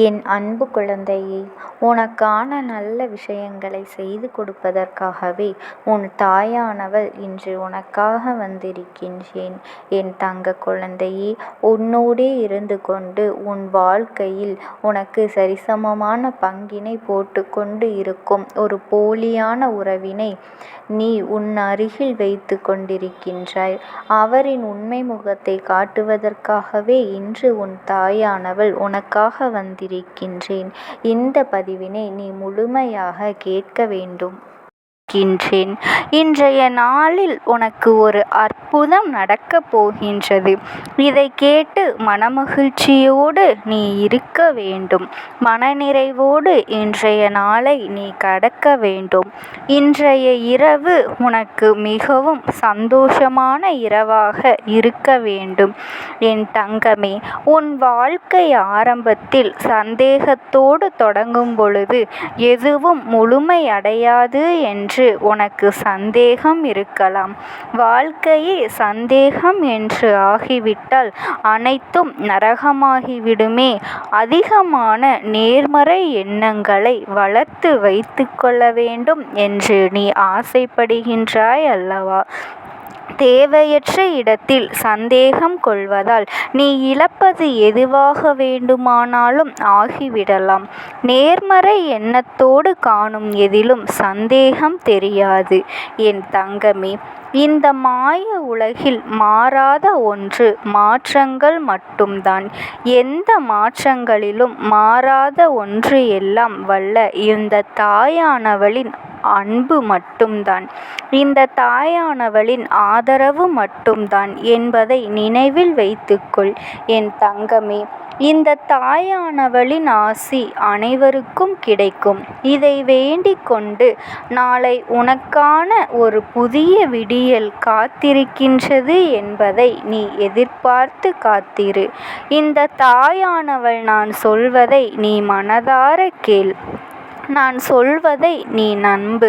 என் அன்பு குழந்தையே, உனக்கான நல்ல விஷயங்களை செய்து கொடுப்பதற்காகவே உன் தாயானவள் இன்று உனக்காக வந்திருக்கின்றேன். என் தங்க குழந்தையே, உன்னோடே இருந்து கொண்டு உன் வாழ்க்கையில் உனக்கு சரிசமமான பங்கினை போட்டுக்கொண்டு இருக்கும் ஒரு போலியான உறவினை நீ உன் அருகில் வைத்து கொண்டிருக்கின்றாய். அவரின் உண்மை முகத்தை காட்டுவதற்காகவே இன்று உன் தாயானவள் உனக்காக வந்திருக்கின்றேன். இந்த பதிவினை நீ முழுமையாக கேட்க வேண்டும். இன்றைய நாளில் உனக்கு ஒரு அற்புதம் நடக்கப் போகின்றது. இதை கேட்டு மனமகிழ்ச்சியோடு நீ இருக்க வேண்டும். மனநிறைவோடு இன்றைய நாளை நீ கடக்க வேண்டும். இன்றைய இரவு உனக்கு மிகவும் சந்தோஷமான இரவாக இருக்க வேண்டும். என் தங்கமே, உன் வாழ்க்கை ஆரம்பத்தில் சந்தேகத்தோடு தொடங்கும் பொழுது எதுவும் முழுமையடையாது என்று உனக்கு சந்தேகம் இருக்கலாம். வாழ்க்கையே சந்தேகம் என்று ஆகிவிட்டால் அனைத்தும் நரகமாகிவிடுமே. அதிகமான நேர்மறை எண்ணங்களை வளர்த்து வைத்து கொள்ள வேண்டும் என்று நீ ஆசைப்படுகின்றாய் அல்லவா? தேவையற்ற இடத்தில் சந்தேகம் கொள்வதால் நீ இழப்பது எதுவாக வேண்டுமானாலும் ஆகிவிடலாம். நேர்மறை எண்ணத்தோடு காணும் எதிலும் சந்தேகம் தெரியாது. என் தங்கமே, இந்த மாய உலகில் மாறாத ஒன்று மாற்றங்கள் மட்டும்தான். எந்த மாற்றங்களிலும் மாறாத ஒன்று எல்லாம் வல்ல இந்த தாயானவளின் அன்பு மட்டும்தான். இந்த தாயானவளின் ஆதரவு மட்டும்தான் என்பதை நினைவில் வைத்துக்கொள். என் தங்கமே, இந்த தாயானவளின் ஆசி அனைவருக்கும் கிடைக்கும். இதை வேண்டிக் கொண்டு நாளை உனக்கான ஒரு புதிய விடியல் காத்திருக்கின்றது என்பதை நீ எதிர்பார்த்து காத்திரு. இந்த தாயானவள் நான் சொல்வதை நீ மனதார கேள். நான் சொல்வதை நீ நம்பு.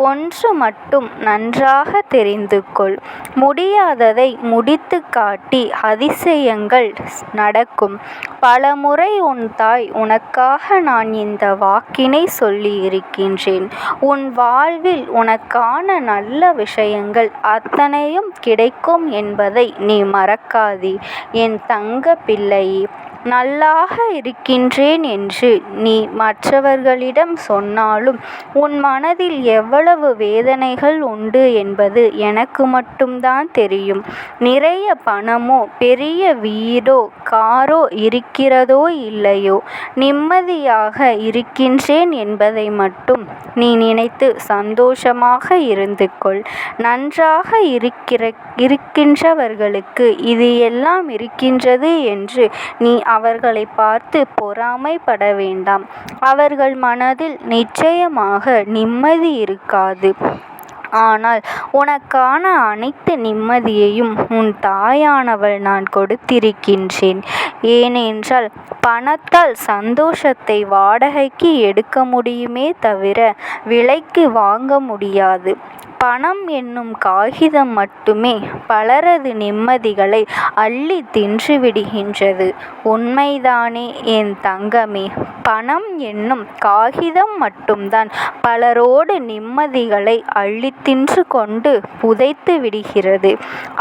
ஒன்று மட்டும் நன்றாக தெரிந்து கொள். முடியாததை முடித்து காட்டி அதிசயங்கள் நடக்கும். பலமுறை உன் தாய் உனக்காக நான் இந்த வாக்கினை சொல்லி இருக்கின்றேன். உன் வாழ்வில் உனக்கான நல்ல விஷயங்கள் அத்தனையும் கிடைக்கும் என்பதை நீ மறக்காதே. என் தங்க பிள்ளையே, நல்லாக இருக்கின்றேன் என்று நீ மற்றவர்களிடம் சொன்னாலும் உன் மனதில் எவ்வளவு வேதனைகள் உண்டு என்பது எனக்கு மட்டும்தான் தெரியும். நிறைய பணமோ பெரிய வீடோ காரோ இருக்கிறதோ இல்லையோ, நிம்மதியாக இருக்கின்றேன் என்பதை மட்டும் நீ நினைத்து சந்தோஷமாக இருந்து கொள். நன்றாக இருக்கின்றவர்களுக்கு இது எல்லாம் இருக்கின்றது என்று நீ அவர்களை பார்த்து பொறாமைப்பட வேண்டாம். அவர்கள் மனதில் நிச்சயமாக நிம்மதி இருக்காது. ஆனால் உனக்கான அனைத்து நிம்மதியையும் உன் தாயானவள் நான் கொடுத்திருக்கின்றேன். ஏனென்றால் பணத்தால் சந்தோஷத்தை வாடகைக்கு எடுக்க முடியுமே தவிர விலைக்கு வாங்க முடியாது. பணம் என்னும் காகிதம் மட்டுமே பலரது நிம்மதிகளை அள்ளி தின்று விடுகின்றது. உண்மைதானே என் தங்கமே? பணம் என்னும் காகிதம் மட்டும்தான் பலரோடு நிம்மதிகளை அள்ளி தின்று கொண்டு புதைத்து விடுகிறது.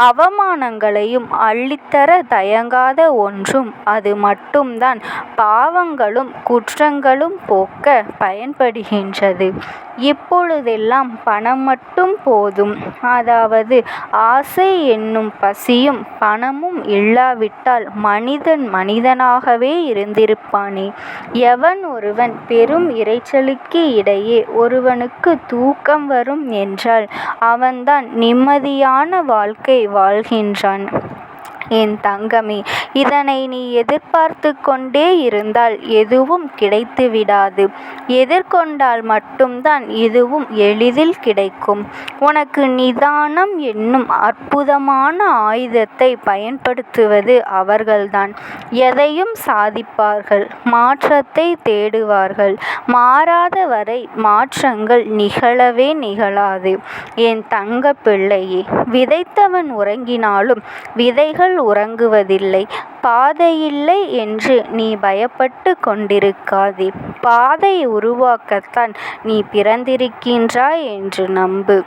அவமானங்களையும் அள்ளித்தர தயங்காத ஒன்றும் அது மட்டும்தான் பாவங்களும் குற்றங்களும் போக்க பயன்படுகின்றது. இப்பொழுதெல்லாம் பணம் மட்டும் போதும். அதாவது ஆசை என்னும் பசியும் பணமும் இல்லாவிட்டால் மனிதன் மனிதனாகவே இருந்திருப்பானே. எவன் ஒருவன் பெரும் இரைச்சலுக்கு இடையே ஒருவனுக்கு தூக்கம் வரும் என்றால் அவன்தான் நிம்மதியான வாழ்க்கை வாழ்கின்றான். என் தங்கமே, இதனை நீ எதிர்பார்த்து கொண்டே இருந்தால் எதுவும் கிடைத்து விடாது. எதிர்கொண்டால் மட்டும்தான் எதுவும் எளிதில் கிடைக்கும். உனக்கு நிதானம் என்னும் அற்புதமான ஆயுதத்தை பயன்படுத்துவது அவர்கள்தான். எதையும் சாதிப்பார்கள். மாற்றத்தை தேடுவார்கள். மாறாத வரை மாற்றங்கள் நிகழவே நிகழாது. என் தங்க பிள்ளையே, விதைத்தவன் உறங்கினாலும் விதைகள் மக்கள் உறங்குவதில்லை. பாதையில்லை என்று நீ பயப்பட்டு கொண்டிருக்காதே. பாதை உருவாக்கத்தான் நீ பிறந்திருக்கின்றாய் என்று நம்பு.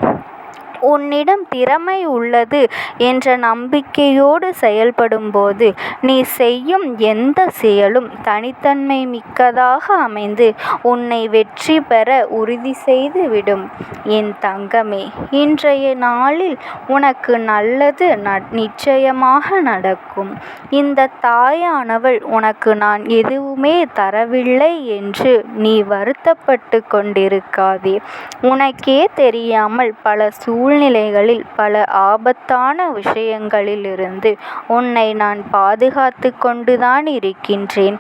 உன்னிடம் திறமை உள்ளது என்ற நம்பிக்கையோடு செயல்படும்போது நீ செய்யும் எந்த செயலும் தனித்தன்மை மிக்கதாக அமைந்து உன்னை வெற்றி பெற உறுதி செய்து விடும். என் தங்கமே, இன்றைய நாளில் உனக்கு நல்லது நிச்சயமாக நடக்கும். இந்த தாயானவள் உனக்கு நான் எதுவுமே தரவில்லை என்று நீ வருத்தப்பட்டு கொண்டிருக்காதே. உனக்கே தெரியாமல் பல சூழ்நிலைகளில் பல ஆபத்தான விஷயங்களிலிருந்து உன்னை நான் பாதுகாத்து கொண்டுதான் இருக்கின்றேன்.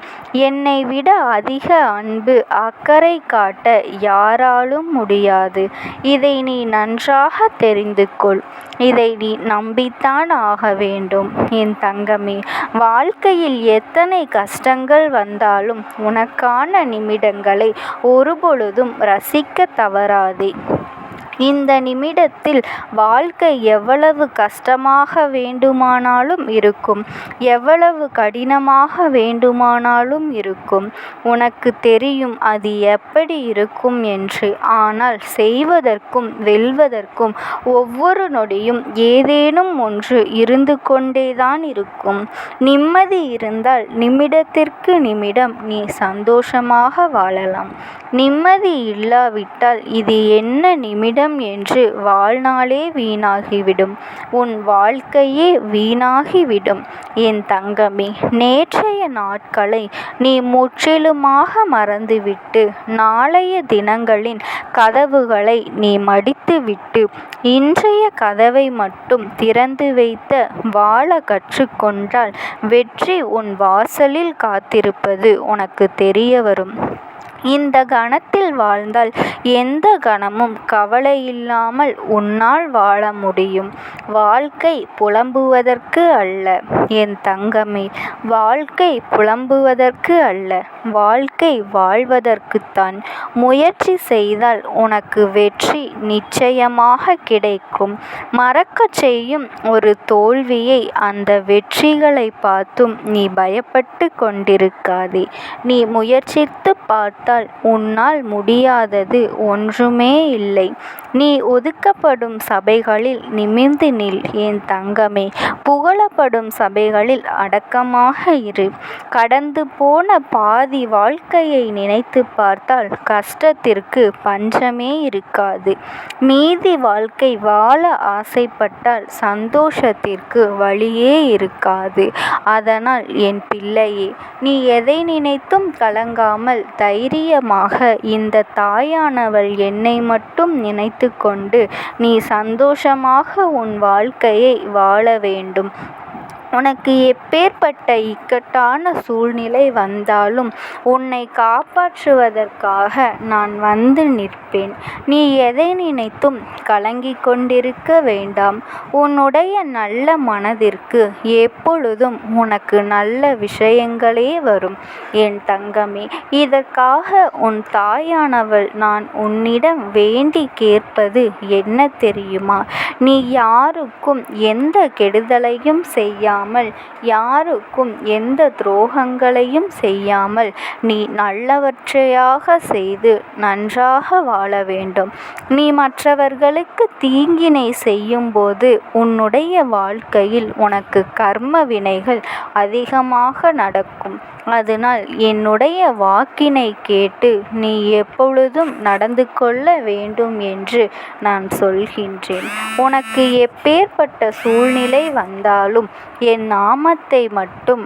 என்னை விட அதிக அன்பு அக்கறை காட்ட யாராலும் முடியாது. இதை நீ நன்றாக தெரிந்து கொள். இதை நீ நம்பித்தான் ஆக வேண்டும். என் தங்கமே, வாழ்க்கையில் எத்தனை கஷ்டங்கள் வந்தாலும் உனக்கான நிமிடங்களை ஒருபொழுதும் ரசிக்க தவறாதே. இந்த நிமிடத்தில் வாழ்க்கை எவ்வளவு கஷ்டமாக வேண்டுமானாலும் இருக்கும், எவ்வளவு கடினமாக வேண்டுமானாலும் இருக்கும். உனக்கு தெரியும் அது எப்படி இருக்கும் என்று. ஆனால் செய்வதற்கும் வெல்வதற்கும் ஒவ்வொரு நொடியும் ஏதேனும் ஒன்று இருந்து கொண்டேதான் இருக்கும். நிம்மதி இருந்தால் நிமிடத்திற்கு நிமிடம் நீ சந்தோஷமாக வாழலாம். நிம்மதி இல்லாவிட்டால் இது என்ன நிமிடம் என்று வாழ்நாளே வீணாகிவிடும். உன் வாழ்க்கையே வீணாகிவிடும். என் தங்கமே, நேற்றைய நாட்களை நீ முற்றிலுமாக மறந்துவிட்டு நாளைய தினங்களின் கதவுகளை நீ மடித்துவிட்டு இன்றைய கதவை மட்டும் திறந்து வைத்து வாழ கற்றுக்கொண்டால் வெற்றி உன் வாசலில் காத்திருப்பது உனக்கு தெரிய வரும். இந்த கணத்தில் வாழ்ந்தால் எந்த கணமும் கவலையில்லாமல் உன்னால் வாழ முடியும். வாழ்க்கை புலம்புவதற்கு அல்ல என் தங்கமே, வாழ்க்கை புலம்புவதற்கு அல்ல, வாழ்க்கை வாழ்வதற்குத்தான். முயற்சி செய்தால் உனக்கு வெற்றி நிச்சயமாக கிடைக்கும். மறக்கச் செய்யும் ஒரு தோல்வியை அந்த வெற்றிகளை பார்த்தும் நீ பயப்பட்டு கொண்டிருக்காதே. நீ முயற்சித்து பார்த்தால் உன்னால் முடியாதது ஒன்றுமே இல்லை. நீ ஒதுக்கப்படும் சபைகளில் நிமிர்ந்து நில் என் தங்கமே. புகழப்படும் சபைகளில் அடக்கமாக இரு. கடந்து போன பாதி வாழ்க்கையை நினைத்து பார்த்தால் கஷ்டத்திற்கு பஞ்சமே இருக்காது. மீதி வாழ்க்கை வாழ ஆசைப்பட்டால் சந்தோஷத்திற்கு வழியே இருக்காது. அதனால் என் பிள்ளையே, நீ எதை நினைத்தும் கலங்காமல் தைரியமாக இந்த தாயானவள் என்னை மட்டும் நினைத்து கொண்டு நீ சந்தோஷமாக உன் வாழ்க்கையை வாழ வேண்டும். உனக்கு எப்பேற்பட்ட இக்கட்டான சூழ்நிலை வந்தாலும் உன்னை காப்பாற்றுவதற்காக நான் வந்து நிற்பேன். நீ எதை நினைத்தும் கலங்கிக் கொண்டிருக்க வேண்டாம். உன்னுடைய நல்ல மனதிற்கு எப்பொழுதும் உனக்கு நல்ல விஷயங்களே வரும் என் தங்கமே. இதற்காக உன் தாயானவள் நான் உன்னிடம் வேண்டி கேட்பது என்ன தெரியுமா? நீ யாருக்கும் எந்த கெடுதலையும் செய்யாமல், யாருக்கும் எந்த துரோகங்களையும் செய்யாமல் நீ நல்லவற்றையாக செய்து நன்றாக வாழ வேண்டும். நீ மற்றவர்களுக்கு தீங்கினை செய்யும்போது உன்னுடைய வாழ்க்கையில் உனக்கு கர்ம வினைகள் அதிகமாக நடக்கும். அதனால் என்னுடைய வாக்கினை கேட்டு நீ எப்பொழுதும் நடந்து கொள்ள வேண்டும் என்று நான் சொல்கின்றேன். உனக்கு எப்பேற்பட்ட சூழ்நிலை வந்தாலும் என் நாமத்தை மட்டும்